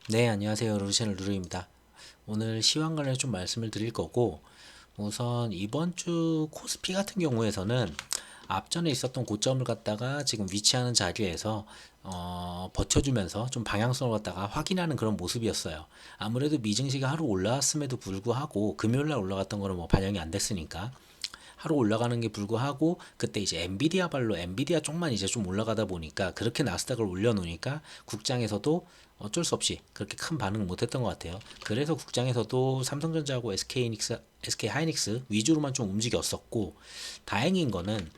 네, 안녕하세요. 루시안 루루입니다. 오늘 시황 관련 좀 말씀을 드릴 거고, 우선 이번 주 코스피 같은 경우에서는 앞전에 있었던 고점을 갖다가 지금 위치하는 자리에서 버텨주면서 좀 방향성을 갖다가 확인하는 그런 모습이었어요. 아무래도 미증시가 하루 올라왔음에도 불구하고 금요일날 올라갔던 거는 뭐 반영이 안 됐으니까 하루 올라가는 게 불구하고 그때 이제 엔비디아 발로 엔비디아 쪽만 이제 좀 올라가다 보니까 그렇게 나스닥을 올려놓으니까 국장에서도 어쩔 수 없이 그렇게 큰 반응을 못했던 것 같아요. 그래서 국장에서도 삼성전자하고 SK 하이닉스 위주로만 좀 움직였었고, 다행인 거는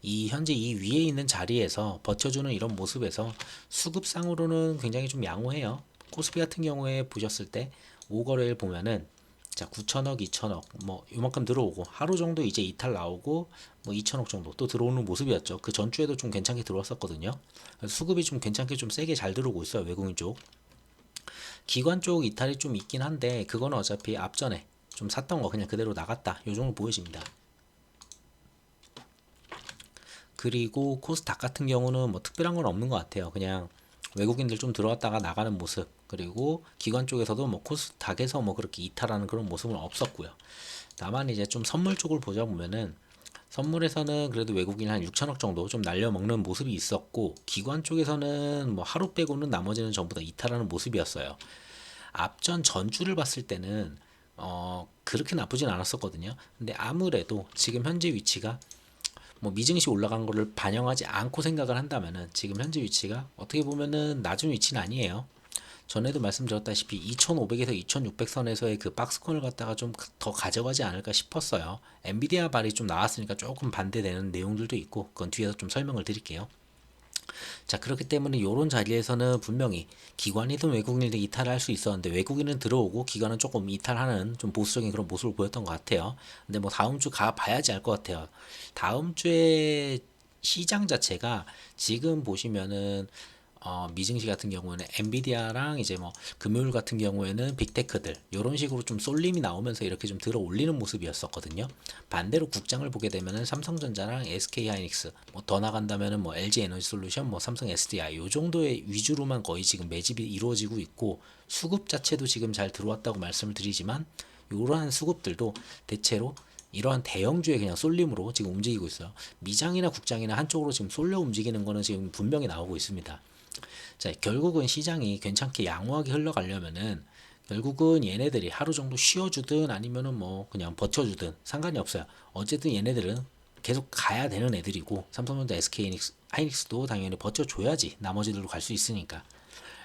이 현재 이 위에 있는 자리에서 버텨주는 이런 모습에서 수급상으로는 굉장히 좀 양호해요. 코스피 같은 경우에 보셨을 때 5거래일 보면은 자 9천억, 2천억 뭐 요만큼 들어오고 하루 정도 이제 이탈 나오고 뭐 2천억 정도 또 들어오는 모습이었죠. 그 전주에도 좀 괜찮게 들어왔었거든요. 그래서 수급이 좀 괜찮게 좀 세게 잘 들어오고 있어요. 외국인 쪽. 기관 쪽 이탈이 좀 있긴 한데 그거는 어차피 앞전에 좀 샀던 거 그냥 그대로 나갔다. 요 정도 보여집니다. 그리고 코스닥 같은 경우는 뭐 특별한 건 없는 것 같아요. 그냥 외국인들 좀 들어왔다가 나가는 모습, 그리고 기관 쪽에서도 뭐 코스닥에서 뭐 그렇게 이탈하는 그런 모습은 없었고요. 다만 이제 좀 선물 쪽을 보자 보면은 선물에서는 그래도 외국인 한 6천억 정도 좀 날려먹는 모습이 있었고, 기관 쪽에서는 뭐 하루 빼고는 나머지는 전부 다 이탈하는 모습이었어요. 앞전 전주를 봤을 때는 그렇게 나쁘진 않았었거든요. 근데 아무래도 지금 현재 위치가 뭐 미증시 올라간 거를 반영하지 않고 생각을 한다면은 지금 현재 위치가 어떻게 보면은 낮은 위치는 아니에요. 전에도 말씀드렸다시피 2500에서 2600선에서의 그 박스권을 갖다가 좀 더 가져가지 않을까 싶었어요. 엔비디아 발이 좀 나왔으니까 조금 반대되는 내용들도 있고, 그건 뒤에서 좀 설명을 드릴게요. 자, 그렇기 때문에 이런 자리에서는 분명히 기관이든 외국인이든 이탈할 수 있었는데 외국인은 들어오고 기관은 조금 이탈하는 좀 보수적인 그런 모습을 보였던 것 같아요. 근데 뭐 다음 주 가봐야지 알 것 같아요. 다음 주에 시장 자체가 지금 보시면은 미증시 같은 경우는 엔비디아랑 이제 뭐 금요일 같은 경우에는 빅테크들 이런 식으로 좀 쏠림이 나오면서 이렇게 좀 들어 올리는 모습이었었거든요. 반대로 국장을 보게 되면은 삼성전자랑 SK 하이닉스 뭐 더 나간다면은 뭐 LG 에너지솔루션 뭐 삼성 SDI 요 정도의 위주로만 거의 지금 매집이 이루어지고 있고, 수급 자체도 지금 잘 들어왔다고 말씀을 드리지만 이러한 수급들도 대체로 이러한 대형주의 그냥 쏠림으로 지금 움직이고 있어요. 미장이나 국장이나 한쪽으로 지금 쏠려 움직이는 거는 지금 분명히 나오고 있습니다. 자, 결국은 시장이 괜찮게 양호하게 흘러가려면은 결국은 얘네들이 하루 정도 쉬어주든 아니면은 뭐 그냥 버텨주든 상관이 없어요. 어쨌든 얘네들은 계속 가야 되는 애들이고, 삼성전자, SK 하이닉스도 당연히 버텨줘야지 나머지들로 갈 수 있으니까.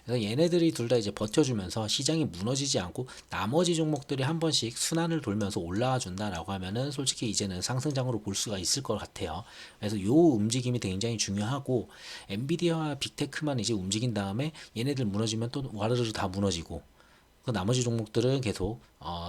그래서 얘네들이 둘 다 이제 버텨주면서 시장이 무너지지 않고 나머지 종목들이 한 번씩 순환을 돌면서 올라와 준다라고 하면은 솔직히 이제는 상승장으로 볼 수가 있을 것 같아요. 그래서 요 움직임이 굉장히 중요하고, 엔비디아와 빅테크만 이제 움직인 다음에 얘네들 무너지면 또 와르르 다 무너지고, 그 나머지 종목들은 계속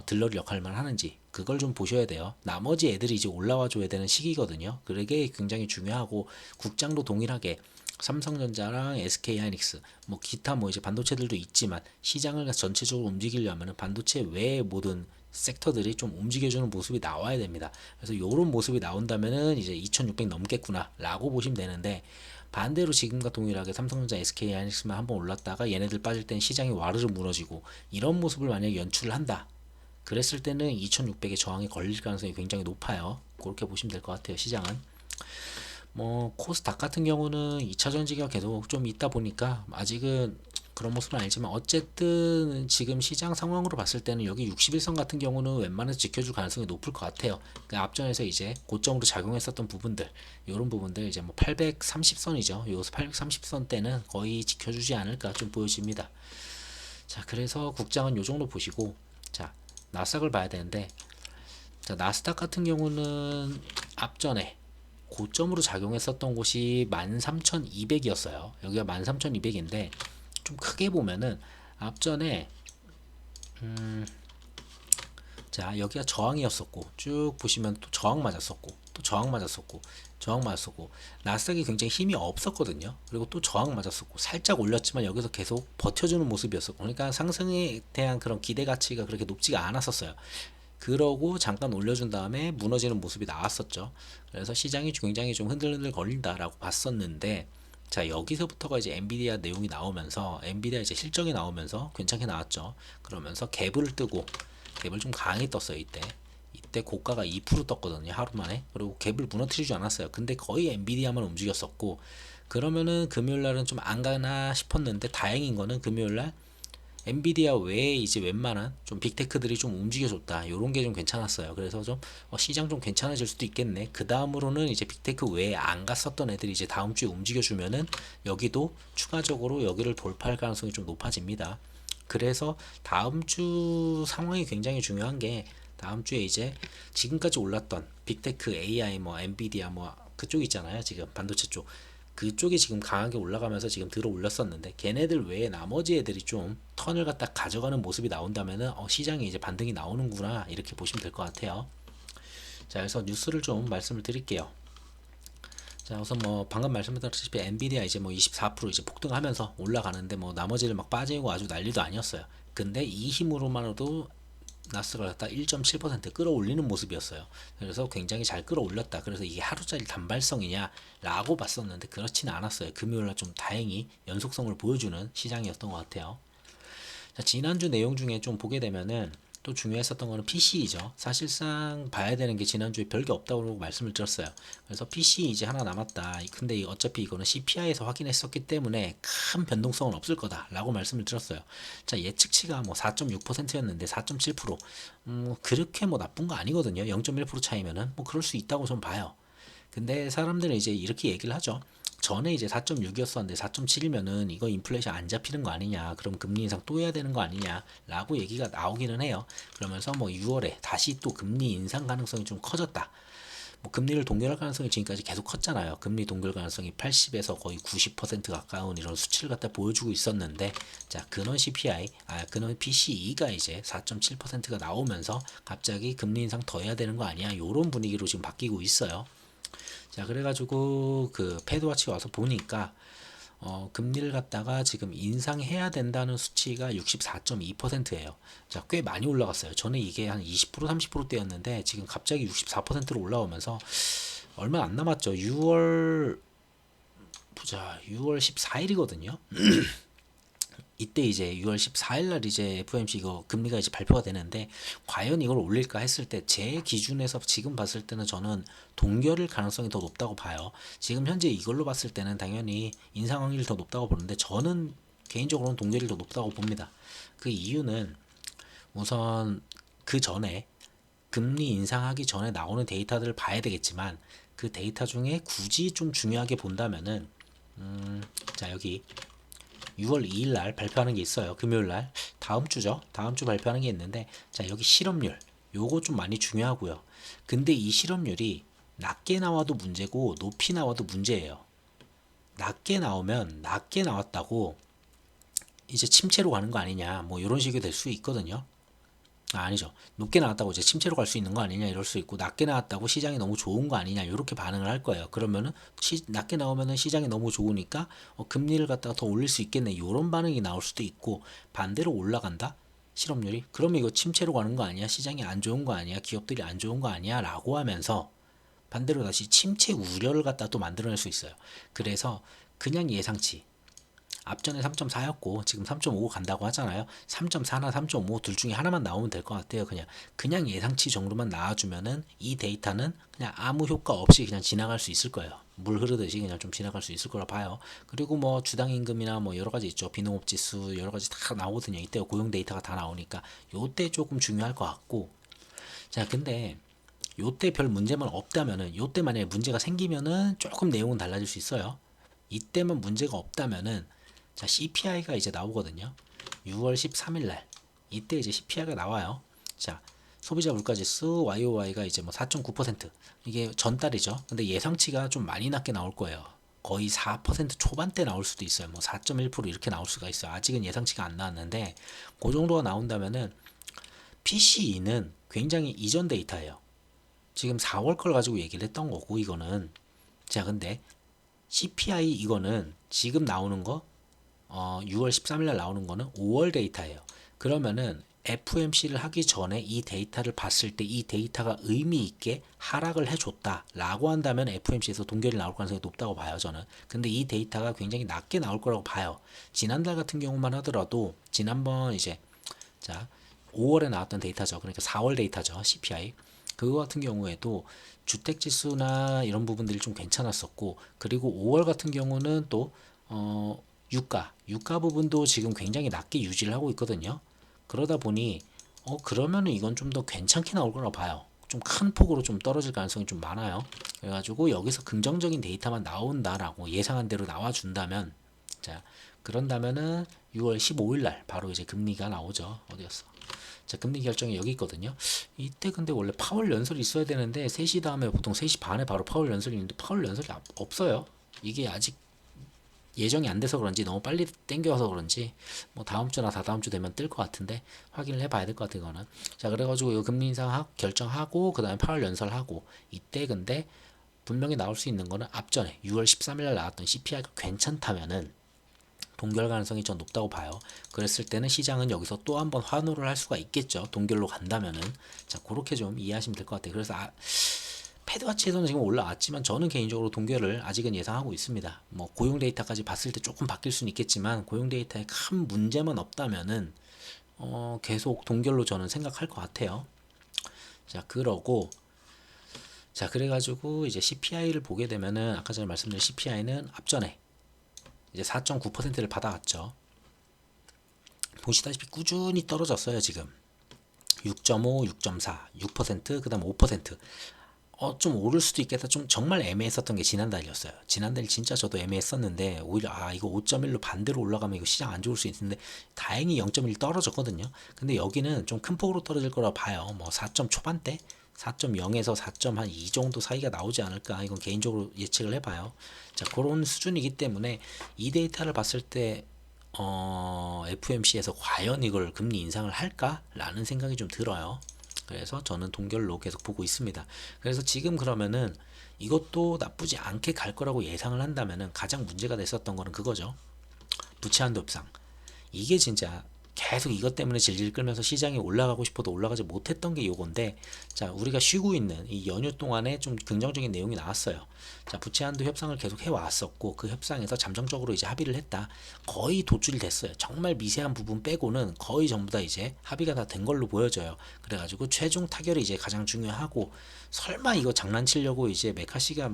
들러리 역할만 하는지 그걸 좀 보셔야 돼요. 나머지 애들이 이제 올라와 줘야 되는 시기거든요. 그게 굉장히 중요하고, 국장도 동일하게 삼성전자랑 SK하이닉스 뭐 기타 뭐 이제 반도체들도 있지만 시장을 전체적으로 움직이려면 반도체 외의 모든 섹터들이 좀 움직여주는 모습이 나와야 됩니다. 그래서 이런 모습이 나온다면은 이제 2600 넘겠구나라고 보시면 되는데, 반대로 지금과 동일하게 삼성전자, SK하이닉스만 한번 올랐다가 얘네들 빠질 땐 시장이 와르르 무너지고 이런 모습을 만약에 연출을 한다. 그랬을 때는 2600의 저항이 걸릴 가능성이 굉장히 높아요. 그렇게 보시면 될 것 같아요. 시장은. 뭐 코스닥 같은 경우는 2차 전지가 계속 좀 있다 보니까 아직은 그런 모습은 아니지만, 어쨌든 지금 시장 상황으로 봤을 때는 여기 61선 같은 경우는 웬만해서 지켜줄 가능성이 높을 것 같아요. 그 앞전에서 이제 고점으로 작용했었던 부분들, 이런 부분들 이제 뭐 830선이죠. 여기서 830선 때는 거의 지켜주지 않을까 좀 보여집니다. 자, 그래서 국장은 요 정도 보시고, 자, 나스닥을 봐야 되는데, 자, 나스닥 같은 경우는 앞전에 고점으로 작용했었던 곳이 13,200이었어요. 여기가 13,200인데 좀 크게 보면은 앞전에 자, 여기가 저항이었었고 쭉 보시면 또 저항 맞았었고 또 저항 맞았었고 저항 맞았었고, 나스닥이 굉장히 힘이 없었거든요. 그리고 또 저항 맞았었고 살짝 올렸지만 여기서 계속 버텨주는 모습이었었고, 그러니까 상승에 대한 그런 기대 가치가 그렇게 높지가 않았었어요. 그러고 잠깐 올려준 다음에 무너지는 모습이 나왔었죠. 그래서 시장이 굉장히 좀 흔들흔들 걸린다라고 봤었는데, 자, 여기서부터가 이제 엔비디아 내용이 나오면서 엔비디아 이제 실적이 나오면서 괜찮게 나왔죠. 그러면서 갭을 뜨고 갭을 좀 강하게 떴어요. 이때 고가가 2% 떴거든요. 하루 만에. 그리고 갭을 무너뜨리지 않았어요. 근데 거의 엔비디아만 움직였었고, 그러면은 금요일 날은 좀 안 가나 싶었는데 다행인 거는 금요일 날 엔비디아 외에 이제 웬만한 좀 빅테크들이 좀 움직여줬다. 요런 게 좀 괜찮았어요. 그래서 좀 시장 좀 괜찮아질 수도 있겠네. 그 다음으로는 이제 빅테크 외에 안 갔었던 애들이 이제 다음 주에 움직여주면은 여기도 추가적으로 여기를 돌파할 가능성이 좀 높아집니다. 그래서 다음 주 상황이 굉장히 중요한 게, 다음 주에 이제 지금까지 올랐던 빅테크, AI, 뭐 엔비디아 뭐 그쪽 있잖아요. 지금 반도체 쪽. 그쪽이 지금 강하게 올라가면서 지금 들어 올렸었는데, 걔네들 외에 나머지 애들이 좀 턴을 갖다 가져가는 모습이 나온다면은 시장에 이제 반등이 나오는구나, 이렇게 보시면 될 것 같아요. 자, 그래서 뉴스를 좀 말씀을 드릴게요. 자, 우선 뭐 방금 말씀드렸다시피 엔비디아 이제 뭐 24% 이제 폭등하면서 올라가는데, 뭐 나머지를 막 빠지고 아주 난리도 아니었어요. 근데 이 힘으로만으로도 나스를 갖다 1.7% 끌어올리는 모습이었어요. 그래서 굉장히 잘 끌어올렸다. 그래서 이게 하루짜리 단발성이냐 라고 봤었는데 그렇지는 않았어요. 금요일날 좀 다행히 연속성을 보여주는 시장이었던 것 같아요. 자, 지난주 내용 중에 좀 보게 되면은 또 중요했었던 거는 PC이죠. 사실상 봐야 되는 게 지난주에 별게 없다고 말씀을 드렸어요. 그래서 PC 이제 하나 남았다. 근데 어차피 이거는 CPI에서 확인했었기 때문에 큰 변동성은 없을 거다라고 말씀을 드렸어요. 자, 예측치가 뭐 4.6%였는데 4.7%. 그렇게 뭐 나쁜 거 아니거든요. 0.1% 차이면은 뭐 그럴 수 있다고 좀 봐요. 근데 사람들은 이제 이렇게 얘기를 하죠. 전에 이제 4.6이었었는데 4.7이면은 이거 인플레이션 안 잡히는 거 아니냐, 그럼 금리 인상 또 해야 되는 거 아니냐 라고 얘기가 나오기는 해요. 그러면서 뭐 6월에 다시 또 금리 인상 가능성이 좀 커졌다. 뭐 금리를 동결할 가능성이 지금까지 계속 컸잖아요. 금리 동결 가능성이 80에서 거의 90% 가까운 이런 수치를 갖다 보여주고 있었는데, 자, 근원 CPI, 근원 PCE가 이제 4.7%가 나오면서 갑자기 금리 인상 더 해야 되는 거 아니야, 요런 분위기로 지금 바뀌고 있어요. 자, 그래가지고 그 패드와치 와서 보니까 금리를 갖다가 지금 인상해야 된다는 수치가 64.2%예요. 자, 꽤 많이 올라갔어요. 전에 이게 한 20% 30%대였는데 지금 갑자기 64%로 올라오면서 얼마 안 남았죠. 6월 보자. 6월 14일이거든요. 이때 이제 6월 14일 날 이제 FOMC 이거 금리가 이제 발표가 되는데, 과연 이걸 올릴까 했을 때 제 기준에서 지금 봤을 때는 저는 동결일 가능성이 더 높다고 봐요. 지금 현재 이걸로 봤을 때는 당연히 인상 확률이 더 높다고 보는데, 저는 개인적으로는 동결이 더 높다고 봅니다. 그 이유는 우선 그 전에 금리 인상하기 전에 나오는 데이터들을 봐야 되겠지만, 그 데이터 중에 굳이 좀 중요하게 본다면은 자, 여기 6월 2일 날 발표하는 게 있어요. 금요일 날. 다음 주죠. 다음 주 발표하는 게 있는데, 자, 여기 실업률. 요거 좀 많이 중요하고요. 근데 이 실업률이 낮게 나와도 문제고 높이 나와도 문제예요. 낮게 나오면 낮게 나왔다고 이제 침체로 가는 거 아니냐, 뭐 이런 식이 될 수 있거든요. 아니죠. 높게 나왔다고 이제 침체로 갈 수 있는 거 아니냐 이럴 수 있고, 낮게 나왔다고 시장이 너무 좋은 거 아니냐 이렇게 반응을 할 거예요. 그러면은 낮게 나오면은 시장이 너무 좋으니까 금리를 갖다가 더 올릴 수 있겠네, 이런 반응이 나올 수도 있고, 반대로 올라간다 실업률이, 그러면 이거 침체로 가는 거 아니야, 시장이 안 좋은 거 아니야, 기업들이 안 좋은 거 아니야 라고 하면서 반대로 다시 침체 우려를 갖다 또 만들어낼 수 있어요. 그래서 그냥 예상치, 앞전에 3.4였고 지금 3.5 간다고 하잖아요. 3.4나 3.5 둘 중에 하나만 나오면 될 것 같아요. 그냥 예상치 정도만 나와주면은 이 데이터는 그냥 아무 효과 없이 그냥 지나갈 수 있을 거예요. 물 흐르듯이 그냥 좀 지나갈 수 있을 거라 봐요. 그리고 뭐 주당 임금이나 뭐 여러 가지 있죠. 비농업 지수 여러 가지 다 나오거든요. 이때 고용 데이터가 다 나오니까 요때 조금 중요할 것 같고. 자, 근데 요때 별 문제만 없다면은, 요때 만약에 문제가 생기면은 조금 내용은 달라질 수 있어요. 이때만 문제가 없다면은, 자, CPI가 이제 나오거든요. 6월 13일 날 이때 이제 CPI가 나와요. 자, 소비자 물가지수 YOY가 이제 뭐 4.9%, 이게 전달이죠. 근데 예상치가 좀 많이 낮게 나올 거예요. 거의 4% 초반대 나올 수도 있어요. 뭐 4.1% 이렇게 나올 수가 있어요. 아직은 예상치가 안 나왔는데 그 정도가 나온다면은 PCE는 굉장히 이전 데이터예요. 지금 4월 걸 가지고 얘기를 했던 거고 이거는. 자, 근데 CPI 이거는 지금 나오는 거 6월 13일 날 나오는 거는 5월 데이터예요. 그러면은 FOMC를 하기 전에 이 데이터를 봤을 때 이 데이터가 의미 있게 하락을 해줬다 라고 한다면 FOMC에서 동결이 나올 가능성이 높다고 봐요, 저는. 근데 이 데이터가 굉장히 낮게 나올 거라고 봐요. 지난달 같은 경우만 하더라도 지난번 이제 자 5월에 나왔던 데이터죠. 그러니까 4월 데이터죠. CPI. 그거 같은 경우에도 주택지수나 이런 부분들이 좀 괜찮았었고, 그리고 5월 같은 경우는 또 유가 부분도 지금 굉장히 낮게 유지를 하고 있거든요. 그러다 보니 그러면은 이건 좀 더 괜찮게 나올 거라고 봐요. 좀 큰 폭으로 좀 떨어질 가능성이 좀 많아요. 그래가지고 여기서 긍정적인 데이터만 나온다라고 예상한 대로 나와준다면, 자 그런다면은 6월 15일 날 바로 이제 금리가 나오죠. 어디였어? 자, 금리 결정이 여기 있거든요. 이때 근데 원래 파월 연설이 있어야 되는데 3시 다음에 보통 3시 반에 바로 파월 연설이 있는데 파월 연설이 없어요. 이게 아직 예정이 안 돼서 그런지 너무 빨리 땡겨서 그런지 뭐 다음 주나 다다음 주 되면 뜰 것 같은데 확인을 해봐야 될 것 같은 거는. 자, 그래가지고 이 금리 인상 결정하고 그 다음에 파월 연설하고 이때 근데 분명히 나올 수 있는 거는 앞전에 6월 13일 날 나왔던 CPI가 괜찮다면은 동결 가능성이 좀 높다고 봐요. 그랬을 때는 시장은 여기서 또 한번 환호를 할 수가 있겠죠. 동결로 간다면은. 자, 그렇게 좀 이해하시면 될 것 같아요. 그래서 패드 와치에서는 지금 올라왔지만 저는 개인적으로 동결을 아직은 예상하고 있습니다. 뭐 고용 데이터까지 봤을 때 조금 바뀔 수는 있겠지만 고용 데이터에 큰 문제만 없다면은 계속 동결로 저는 생각할 것 같아요. 자, 그러고 자, 그래가지고 이제 CPI를 보게 되면은 아까 전에 말씀드린 CPI는 앞전에 이제 4.9%를 받아왔죠. 보시다시피 꾸준히 떨어졌어요, 지금. 6.5, 6.4, 6%, 그 다음 5%. 좀 오를 수도 있겠다. 좀 정말 애매했었던 게 지난달이었어요. 지난달 진짜 저도 애매했었는데 오히려 이거 5.1로 반대로 올라가면 이거 시장 안 좋을 수 있는데 다행히 0.1 떨어졌거든요. 근데 여기는 좀 큰 폭으로 떨어질 거라 봐요. 뭐 4점 초반대, 4.0에서 4.2 정도 사이가 나오지 않을까. 이건 개인적으로 예측을 해봐요. 자, 그런 수준이기 때문에 이 데이터를 봤을 때 FOMC에서 과연 이걸 금리 인상을 할까라는 생각이 좀 들어요. 그래서 저는 동결로 계속 보고 있습니다. 그래서 지금 그러면은 이것도 나쁘지 않게 갈 거라고 예상을 한다면은 가장 문제가 됐었던 거는 그거죠. 부채 한도 협상. 이게 진짜 계속 이것 때문에 질질 끌면서 시장이 올라가고 싶어도 올라가지 못했던 게 요건데, 자, 우리가 쉬고 있는 이 연휴 동안에 좀 긍정적인 내용이 나왔어요. 자, 부채 한도 협상을 계속 해왔었고 그 협상에서 잠정적으로 이제 합의를 했다. 거의 도출이 됐어요. 정말 미세한 부분 빼고는 거의 전부 다 이제 합의가 다 된 걸로 보여져요. 그래가지고 최종 타결이 이제 가장 중요하고, 설마 이거 장난치려고 이제 메카시가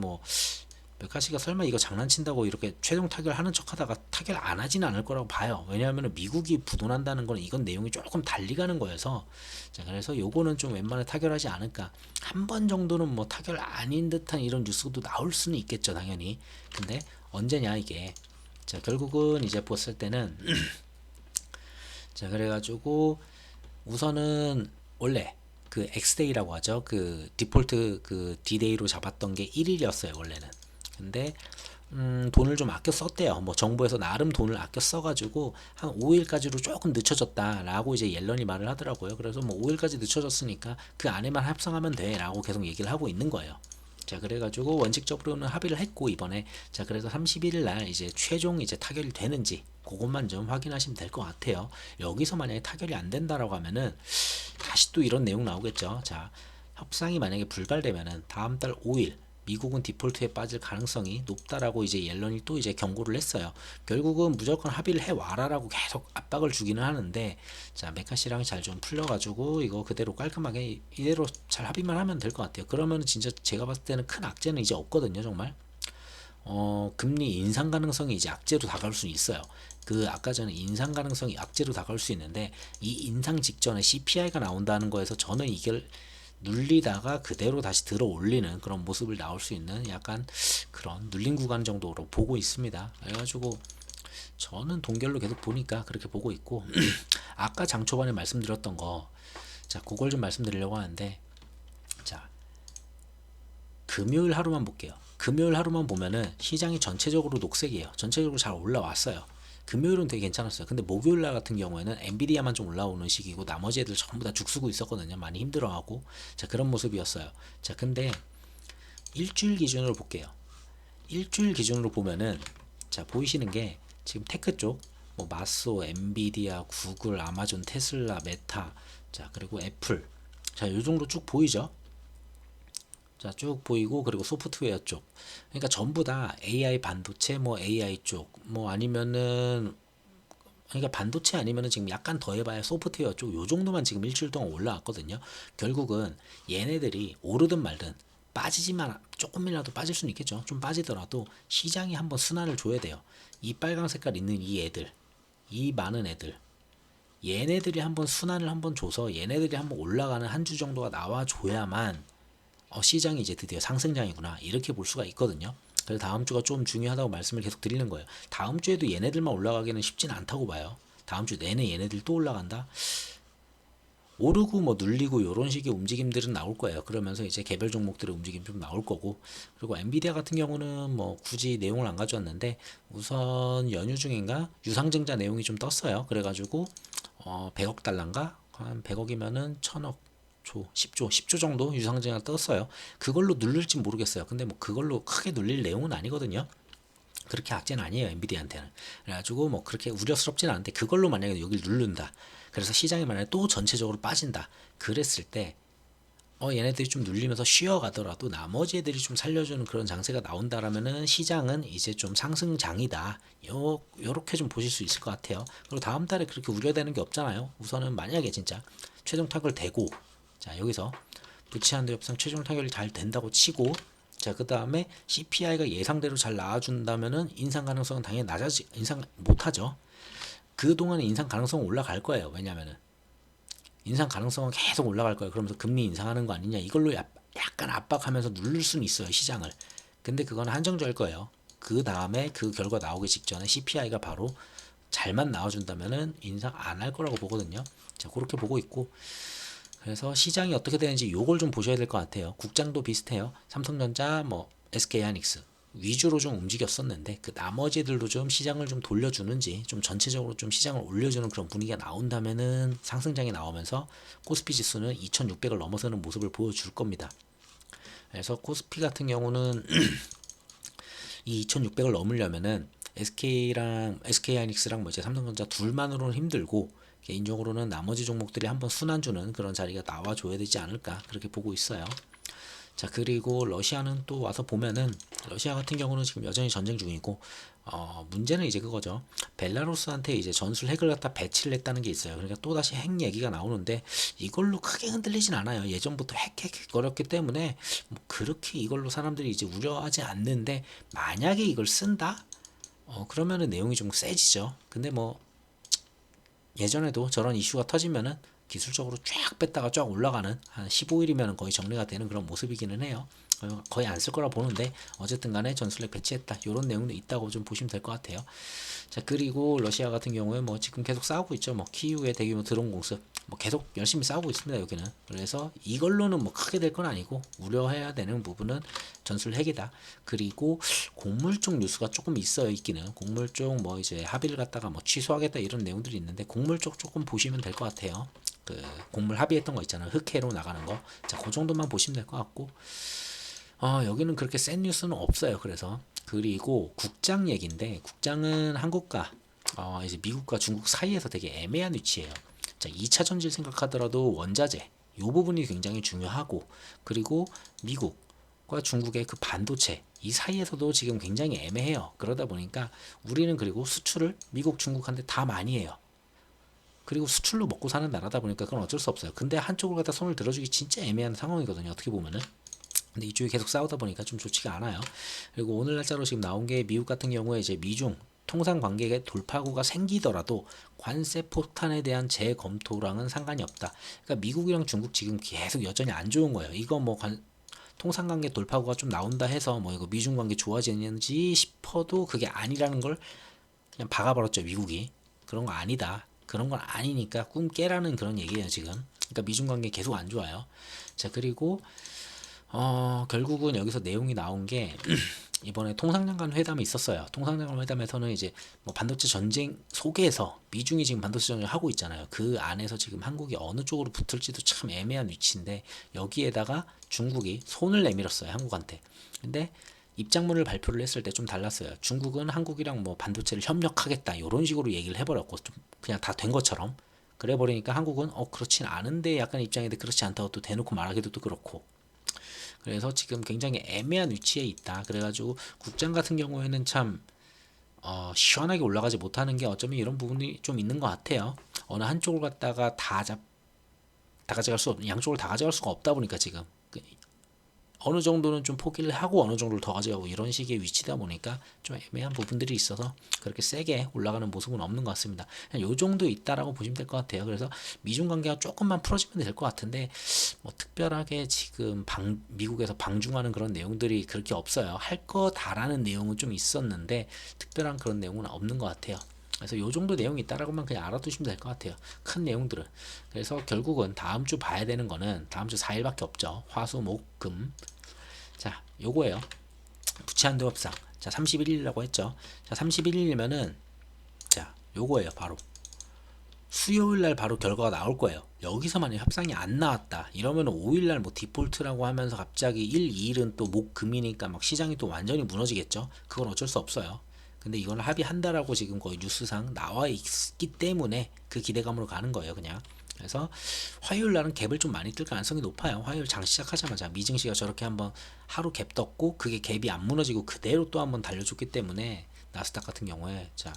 설마 이거 장난친다고 이렇게 최종 타결하는 척하다가 타결 안 하지는 않을 거라고 봐요. 왜냐하면 미국이 부도난다는 건 이건 내용이 조금 달리 가는 거여서, 자, 그래서 요거는 좀 웬만해 타결하지 않을까. 한 번 정도는 뭐 타결 아닌 듯한 이런 뉴스도 나올 수는 있겠죠, 당연히. 근데 언제냐 이게. 자, 결국은 이제 봤을 때는 자, 그래가지고 우선은 원래 그 X데이라고 하죠. 그 디폴트 그 D데이로 잡았던 게 1일이었어요, 원래는. 근데 돈을 좀 아껴 썼대요. 뭐 정부에서 나름 돈을 아껴 써가지고 한 5일까지로 조금 늦춰졌다라고 이제 옐런이 말을 하더라고요. 그래서 뭐 5일까지 늦춰졌으니까 그 안에만 합성하면 돼라고 계속 얘기를 하고 있는 거예요. 자, 그래가지고 원칙적으로는 합의를 했고 이번에, 자, 그래서 31일 날 이제 최종 이제 타결이 되는지 그것만 좀 확인하시면 될 것 같아요. 여기서 만약에 타결이 안 된다라고 하면은 다시 또 이런 내용 나오겠죠. 자, 협상이 만약에 불발되면은 다음 달 5일 미국은 디폴트에 빠질 가능성이 높다라고 이제 옐런이 또 이제 경고를 했어요. 결국은 무조건 합의를 해와라라고 계속 압박을 주기는 하는데, 자, 메카시랑 잘 좀 풀려가지고 이거 그대로 깔끔하게 이대로 잘 합의만 하면 될 것 같아요. 그러면 진짜 제가 봤을 때는 큰 악재는 이제 없거든요, 정말. 금리 인상 가능성이 이제 악재로 다가올 수 있어요. 그 아까 전에 인상 가능성이 악재로 다가올 수 있는데 이 인상 직전에 CPI가 나온다는 거에서 저는 이걸 눌리다가 그대로 다시 들어 올리는 그런 모습을 나올 수 있는 약간 그런 눌린 구간 정도로 보고 있습니다. 그래가지고 저는 동결로 계속 보니까 그렇게 보고 있고 아까 장 초반에 말씀드렸던 거, 자, 그걸 좀 말씀드리려고 하는데, 자, 금요일 하루만 볼게요. 금요일 하루만 보면은 시장이 전체적으로 녹색이에요. 전체적으로 잘 올라왔어요. 금요일은 되게 괜찮았어요. 근데 목요일 날 같은 경우에는 엔비디아만 좀 올라오는 시기고 나머지 애들 전부 다 죽쓰고 있었거든요. 많이 힘들어하고. 자, 그런 모습이었어요. 자, 근데 일주일 기준으로 볼게요. 일주일 기준으로 보면은, 자, 보이시는 게 지금 테크 쪽 뭐 마소, 엔비디아, 구글, 아마존, 테슬라, 메타, 자 그리고 애플, 자 요 정도 쭉 보이죠. 자 쭉 보이고, 그리고 소프트웨어 쪽, 그러니까 전부 다 AI 반도체, 뭐 AI 쪽, 뭐 아니면은, 그러니까 반도체 아니면은 지금 약간 더 해봐야 소프트웨어 쪽, 요 정도만 지금 일주일 동안 올라왔거든요. 결국은 얘네들이 오르든 말든 빠지지만, 조금이라도 빠질 수는 있겠죠. 좀 빠지더라도 시장이 한번 순환을 줘야 돼요. 이 빨강 색깔 있는 이 애들, 이 많은 애들, 얘네들이 한번 순환을 한번 줘서 얘네들이 한번 올라가는 한 주 정도가 나와줘야만 시장이 이제 드디어 상승장이구나, 이렇게 볼 수가 있거든요. 그래서 다음 주가 좀 중요하다고 말씀을 계속 드리는 거예요. 다음 주에도 얘네들만 올라가기는 쉽진 않다고 봐요. 다음 주 내내 얘네들 또 올라간다? 오르고 뭐 눌리고 이런 식의 움직임들은 나올 거예요. 그러면서 이제 개별 종목들의 움직임 좀 나올 거고, 그리고 엔비디아 같은 경우는 뭐 굳이 내용을 안 가져왔는데, 우선 연휴 중인가 유상증자 내용이 좀 떴어요. 그래가지고 100억 달러인가, 한 100억이면은 1000억 조, 10조 정도 유상증자가 떴어요. 그걸로 누를지 모르겠어요. 근데 뭐 그걸로 크게 눌릴 내용은 아니거든요. 그렇게 악재는 아니에요, 엔비디아한테는. 그래가지고 뭐 그렇게 우려스럽진 않은데, 그걸로 만약에 여기를 누른다, 그래서 시장이 만약에 또 전체적으로 빠진다 그랬을 때 얘네들이 좀 눌리면서 쉬어가더라도 나머지 애들이 좀 살려주는 그런 장세가 나온다라면은 시장은 이제 좀 상승장이다, 요렇게 좀 보실 수 있을 것 같아요. 그리고 다음 달에 그렇게 우려되는 게 없잖아요. 우선은 만약에 진짜 최종 타결 되고, 자 여기서 부채한도 협상 최종 타결이 잘 된다고 치고, 자 그 다음에 CPI가 예상대로 잘 나와준다면은 인상 가능성은 당연히 인상 못하죠. 그동안에 인상 가능성은 올라갈 거예요. 왜냐면은 인상 가능성은 계속 올라갈 거예요. 그러면서 금리 인상하는 거 아니냐, 이걸로 약간 압박하면서 누를 수는 있어요, 시장을. 근데 그건 한정적일 거예요. 그 다음에 그 결과 나오기 직전에 CPI가 바로 잘만 나와준다면은 인상 안 할 거라고 보거든요. 자 그렇게 보고 있고, 그래서 시장이 어떻게 되는지 요걸 좀 보셔야 될 것 같아요. 국장도 비슷해요. 삼성전자, 뭐 SK하이닉스 위주로 좀 움직였었는데, 그 나머지들도 좀 시장을 좀 돌려주는지, 좀 전체적으로 좀 시장을 올려주는 그런 분위기가 나온다면은 상승장이 나오면서 코스피 지수는 2600을 넘어서는 모습을 보여줄 겁니다. 그래서 코스피 같은 경우는 이 2600을 넘으려면은 SK하이닉스랑 뭐 이제 삼성전자 둘만으로는 힘들고, 개인적으로는 나머지 종목들이 한번 순환주는 그런 자리가 나와줘야 되지 않을까, 그렇게 보고 있어요. 자 그리고 러시아는 또 와서 보면은, 러시아 같은 경우는 지금 여전히 전쟁 중이고, 문제는 이제 그거죠. 벨라루스한테 이제 전술 핵을 갖다 배치를 했다는 게 있어요. 그러니까 또 다시 핵 얘기가 나오는데, 이걸로 크게 흔들리진 않아요. 예전부터 핵 거렸기 때문에 뭐 그렇게 이걸로 사람들이 이제 우려하지 않는데, 만약에 이걸 쓴다? 그러면은 내용이 좀 세지죠. 근데 뭐 예전에도 저런 이슈가 터지면은 기술적으로 쫙 뺐다가 쫙 올라가는, 한 15일이면 거의 정리가 되는 그런 모습이기는 해요. 거의 안 쓸 거라 보는데, 어쨌든 간에 전술핵 배치했다, 이런 내용도 있다고 좀 보시면 될 것 같아요. 자 그리고 러시아 같은 경우에 뭐 지금 계속 싸우고 있죠. 뭐 키이우의 대규모 드론 공습 뭐 계속 열심히 싸우고 있습니다, 여기는. 그래서 이걸로는 뭐 크게 될 건 아니고, 우려해야 되는 부분은 전술 핵이다. 그리고 곡물 쪽 뉴스가 조금 있어요, 있기는. 곡물 쪽 뭐 이제 합의를 갖다가 뭐 취소하겠다, 이런 내용들이 있는데, 곡물 쪽 조금 보시면 될 것 같아요. 그 곡물 합의했던 거 있잖아요, 흑해로 나가는 거. 자 그 정도만 보시면 될 것 같고, 여기는 그렇게 센 뉴스는 없어요. 그래서 그리고 국장 얘기인데, 국장은 한국과 이제 미국과 중국 사이에서 되게 애매한 위치예요. 자, 2차 전지를 생각하더라도 원자재 요 부분이 굉장히 중요하고, 그리고 미국과 중국의 그 반도체 이 사이에서도 지금 굉장히 애매해요. 그러다 보니까 우리는, 그리고 수출을 미국, 중국한테 다 많이 해요. 그리고 수출로 먹고 사는 나라다 보니까 그건 어쩔 수 없어요. 근데 한쪽을 갖다 손을 들어주기 진짜 애매한 상황이거든요, 어떻게 보면은. 근데 이쪽이 계속 싸우다 보니까 좀 좋지가 않아요. 그리고 오늘 날짜로 지금 나온 게, 미국 같은 경우에 이제 미중 통상 관계에 돌파구가 생기더라도 관세 폭탄에 대한 재검토랑은 상관이 없다. 그러니까 미국이랑 중국 지금 계속 여전히 안 좋은 거예요. 이거 뭐 통상 관계 돌파구가 좀 나온다 해서 뭐 이거 미중 관계 좋아지는지 싶어도 그게 아니라는 걸 그냥 박아버렸죠, 미국이. 그런 거 아니다, 그런 건 아니니까 꿈 깨라는 그런 얘기예요, 지금. 그러니까 미중 관계 계속 안 좋아요. 자 그리고 결국은 여기서 내용이 나온 게 이번에 통상장관 회담이 있었어요. 통상장관 회담에서는 이제 뭐 반도체 전쟁 속에서 미중이 지금 반도체 전쟁을 하고 있잖아요. 그 안에서 지금 한국이 어느 쪽으로 붙을지도 참 애매한 위치인데, 여기에다가 중국이 손을 내밀었어요, 한국한테. 근데 입장문을 발표를 했을 때 좀 달랐어요. 중국은 한국이랑 뭐 반도체를 협력하겠다 이런 식으로 얘기를 해버렸고 좀 그냥 다 된 것처럼 그래 버리니까 한국은 그렇진 않은데 약간 입장인데 그렇지 않다고 또 대놓고 말하기도 또 그렇고 그래서 지금 굉장히 애매한 위치에 있다. 그래가지고 국장 같은 경우에는 참 시원하게 올라가지 못하는 게 어쩌면 이런 부분이 좀 있는 것 같아요. 어느 한쪽을 갖다가 다 가져갈 수 없, 양쪽을 다 가져갈 수가 없다 보니까 지금 어느 정도는 좀 포기를 하고 어느 정도를 더 가져가고 이런 식의 위치다 보니까 좀 애매한 부분들이 있어서 그렇게 세게 올라가는 모습은 없는 것 같습니다. 그냥 요 정도 있다라고 보시면 될 것 같아요. 그래서 미중 관계가 조금만 풀어지면 될 것 같은데 뭐 특별하게 지금 미국에서 방중하는 그런 내용들이 그렇게 없어요. 할 거다라는 내용은 좀 있었는데 특별한 그런 내용은 없는 것 같아요. 그래서 요 정도 내용이 있다라고만 그냥 알아두시면 될 것 같아요. 큰 내용들은. 그래서 결국은 다음 주 봐야 되는 거는 다음 주 4일밖에 없죠. 화, 수, 목, 금. 자, 요거예요. 부채 한도 협상. 자, 31일이라고 했죠. 자, 31일이면은 자, 요거예요. 바로 수요일 날 바로 결과가 나올 거예요. 여기서 만약 협상이 안 나왔다. 이러면 5일 날뭐 디폴트라고 하면서 갑자기 1, 2일은 또 목, 금이니까 막 시장이 또 완전히 무너지겠죠. 그건 어쩔 수 없어요. 근데 이걸 합의한다라고 지금 거의 뉴스상 나와 있기 때문에 그 기대감으로 가는 거예요, 그냥. 그래서 화요일 날은 갭을 좀 많이 뜰 가능성이 높아요. 화요일 장 시작하자마자 미증시가 저렇게 한번 하루 갭 떴고 그게 갭이 안 무너지고 그대로 또 한번 달려줬기 때문에 나스닥 같은 경우에 자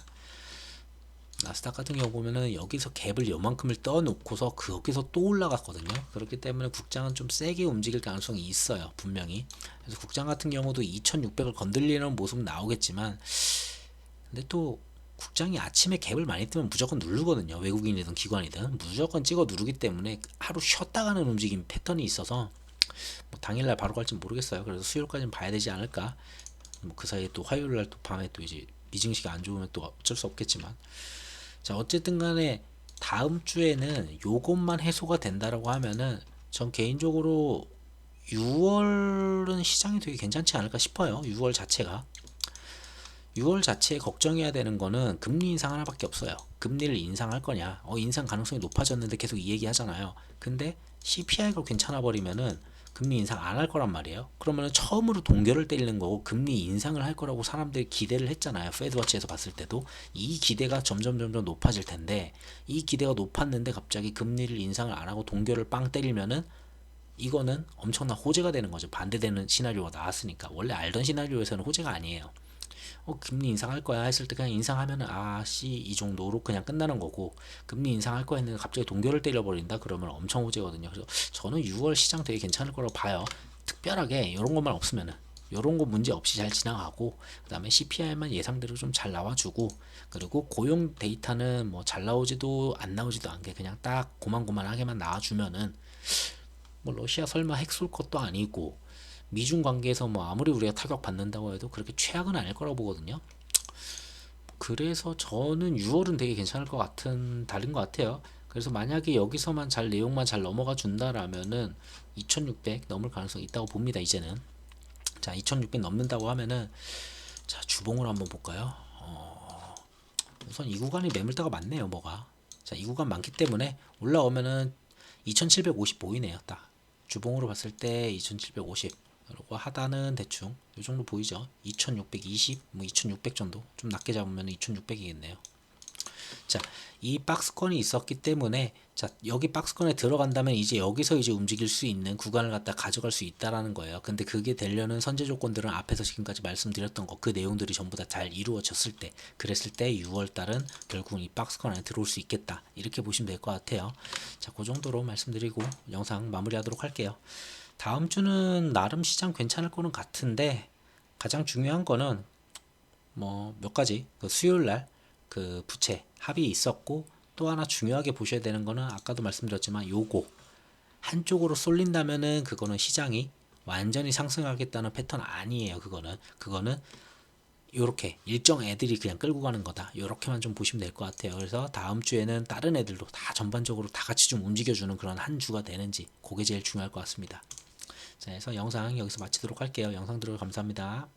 나스닥 같은 경우 보면은 여기서 갭을 요만큼을 떠놓고서 거기서 또 올라갔거든요. 그렇기 때문에 국장은 좀 세게 움직일 가능성이 있어요, 분명히. 그래서 국장 같은 경우도 2600을 건들리는 모습은 나오겠지만 근데 또 국장이 아침에 갭을 많이 뜨면 무조건 누르거든요. 외국인이든 기관이든 무조건 찍어 누르기 때문에 하루 쉬었다 가는 움직임 패턴이 있어서 뭐 당일날 바로 갈지 모르겠어요. 그래서 수요일까지는 봐야 되지 않을까. 뭐 그 사이에 또 화요일날 또 밤에 또 이제 미증시가 안 좋으면 또 어쩔 수 없겠지만 자 어쨌든 간에 다음 주에는 요것만 해소가 된다라고 하면은 전 개인적으로 6월은 시장이 되게 괜찮지 않을까 싶어요. 6월 자체가 6월 자체에 걱정해야 되는 거는 금리 인상 하나밖에 없어요. 금리를 인상할 거냐? 인상 가능성이 높아졌는데 계속 이 얘기 하잖아요. 근데 CPI가 괜찮아 버리면은 금리 인상 안 할 거란 말이에요. 그러면은 처음으로 동결을 때리는 거고 금리 인상을 할 거라고 사람들이 기대를 했잖아요. 페드워치에서 봤을 때도 이 기대가 점점 높아질 텐데 이 기대가 높았는데 갑자기 금리를 인상을 안 하고 동결을 빵 때리면은 이거는 엄청난 호재가 되는 거죠. 반대되는 시나리오가 나왔으니까 원래 알던 시나리오에서는 호재가 아니에요. 금리 인상할 거야 했을 때 그냥 인상하면은 이 정도로 그냥 끝나는 거고 금리 인상할 거야 했는데 갑자기 동결을 때려버린다 그러면 엄청 호재거든요. 그래서 저는 6월 시장 되게 괜찮을 거라고 봐요. 특별하게 이런 것만 없으면은 이런 거 문제 없이 잘 지나가고 그 다음에 CPI만 예상대로 좀 잘 나와주고 그리고 고용 데이터는 뭐 잘 나오지도 안 나오지도 않게 그냥 딱 고만고만하게만 나와주면은 뭐 러시아 설마 핵 쏠 것도 아니고 미중 관계에서 뭐 아무리 우리가 타격 받는다고 해도 그렇게 최악은 아닐 거라고 보거든요. 그래서 저는 6월은 되게 괜찮을 것 같은 달인 것 같아요. 그래서 만약에 여기서만 잘 내용만 잘 넘어가 준다라면은 2600 넘을 가능성이 있다고 봅니다. 이제는 자 2600 넘는다고 하면은 자 주봉을 한번 볼까요? 우선 이 구간이 매물대가 많네요. 뭐가 자 이 구간 많기 때문에 올라오면은 2750 보이네요. 딱 주봉으로 봤을 때 2750 그리고 하단은 대충 이 정도 보이죠. 2620, 뭐 2600 정도 좀 낮게 잡으면 2600이겠네요. 자, 이 박스권이 있었기 때문에 자 여기 박스권에 들어간다면 이제 여기서 이제 움직일 수 있는 구간을 갖다 가져갈 수 있다라는 거예요. 근데 그게 되려는 선제 조건들은 앞에서 지금까지 말씀드렸던 거 그 내용들이 전부 다 잘 이루어졌을 때 그랬을 때 6월 달은 결국 이 박스권 안에 들어올 수 있겠다 이렇게 보시면 될 것 같아요. 자, 그 정도로 말씀드리고 영상 마무리하도록 할게요. 다음 주는 나름 시장 괜찮을 거는 같은데 가장 중요한 거는 뭐 몇 가지 그 수요일 날 그 부채 합의 있었고 또 하나 중요하게 보셔야 되는 거는 아까도 말씀드렸지만 요거 한쪽으로 쏠린다면은 그거는 시장이 완전히 상승하겠다는 패턴 아니에요. 그거는 요렇게 일정 애들이 그냥 끌고 가는 거다. 요렇게만 좀 보시면 될 것 같아요. 그래서 다음 주에는 다른 애들도 다 전반적으로 다 같이 좀 움직여주는 그런 한 주가 되는지 그게 제일 중요할 것 같습니다. 자, 그래서 영상 여기서 마치도록 할게요. 영상 들어서 감사합니다.